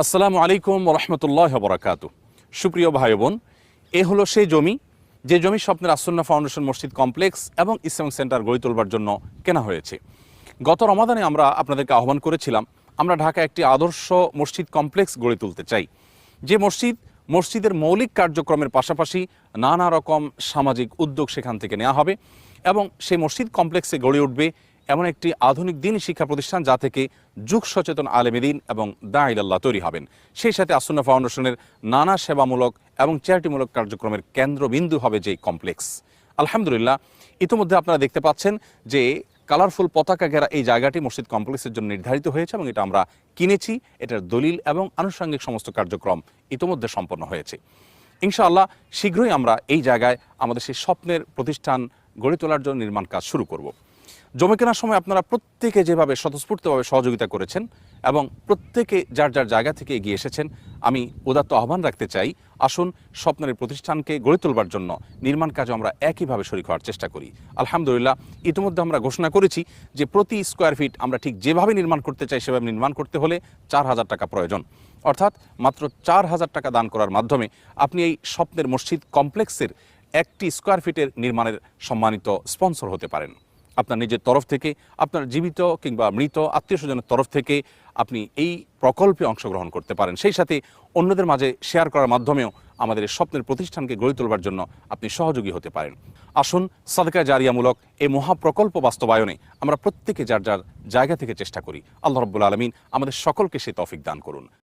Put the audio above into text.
আসসালামু আলাইকুম রহমতুল্লাহ বরাকাতু। সুপ্রিয় ভাই বোন, এ হলো সেই জমি যে জমি স্বপ্নের আসন্না ফাউন্ডেশন মসজিদ কমপ্লেক্স এবং ইসলামিক সেন্টার গড়ে তোলবার জন্য কেনা হয়েছে। গত রমাদানে আমরা আপনাদেরকে আহ্বান করেছিলাম, আমরা ঢাকা একটি আদর্শ মসজিদ কমপ্লেক্স গড়ে তুলতে চাই, যে মসজিদের মৌলিক কার্যক্রমের পাশাপাশি নানা রকম সামাজিক উদ্যোগ সেখান থেকে নেওয়া হবে এবং সেই মসজিদ কমপ্লেক্সে গড়ে উঠবে এমন একটি আধুনিক দিনী শিক্ষা প্রতিষ্ঠান যা থেকে যুগ সচেতন আলেমে দ্বীন এবং দাঈ আল্লাহ তৈরি হবেন। সেই সাথে আসন্না ফাউন্ডেশনের নানা সেবামূলক এবং চ্যারিটিমূলক কার্যক্রমের কেন্দ্রবিন্দু হবে যে কমপ্লেক্স। আলহামদুলিল্লাহ, ইতিমধ্যে আপনারা দেখতে পাচ্ছেন যে কালারফুল পতাকা ঘেরা এই জায়গাটি মসজিদ কমপ্লেক্সের জন্য নির্ধারিত হয়েছে এবং এটা আমরা কিনেছি। এটার দলিল এবং আনুষঙ্গিক সমস্ত কার্যক্রম ইতিমধ্যে সম্পন্ন হয়েছে। ইনশাআল্লাহ শীঘ্রই আমরা এই জায়গায় আমাদের সেই স্বপ্নের প্রতিষ্ঠান গড়ে তোলার জন্য নির্মাণ কাজ শুরু করব। জমি কেনার সময় আপনারা প্রত্যেকে যেভাবে স্বতঃস্ফূর্তভাবে সহযোগিতা করেছেন এবং প্রত্যেকে যার যার জায়গা থেকে এগিয়ে এসেছেন, আমি উদাত্ত আহ্বান রাখতে চাই, আসুন স্বপ্নের প্রতিষ্ঠানকে গড়ে তোলবার জন্য নির্মাণ কাজে আমরা একইভাবে শরীক হওয়ার চেষ্টা করি। আলহামদুলিল্লাহ, ইতিমধ্যে আমরা ঘোষণা করেছি যে প্রতি স্কোয়ার ফিট আমরা ঠিক যেভাবে নির্মাণ করতে চাই সেভাবে নির্মাণ করতে হলে 4,000 টাকা প্রয়োজন। অর্থাৎ মাত্র 4,000 টাকা দান করার মাধ্যমে আপনি এই স্বপ্নের মসজিদ কমপ্লেক্সের একটি স্কোয়ার ফিটের নির্মাণের সম্মানিত স্পন্সর হতে পারেন। আপনার নিজের তরফ থেকে, আপনার জীবিত কিংবা মৃত আত্মীয় স্বজনের তরফ থেকে আপনি এই প্রকল্পে অংশগ্রহণ করতে পারেন। সেই সাথে অন্যদের মাঝে শেয়ার করার মাধ্যমেও আমাদের এই স্বপ্নের প্রতিষ্ঠানকে গড়ে তোলবার জন্য আপনি সহযোগী হতে পারেন। আসুন সাদকা জারিয়ামূলক এই মহাপ্রকল্প বাস্তবায়নে আমরা প্রত্যেকে যার যার জায়গা থেকে চেষ্টা করি। আল্লাহ রাব্বুল আলামিন আমাদের সকলকে সে তৌফিক দান করুন।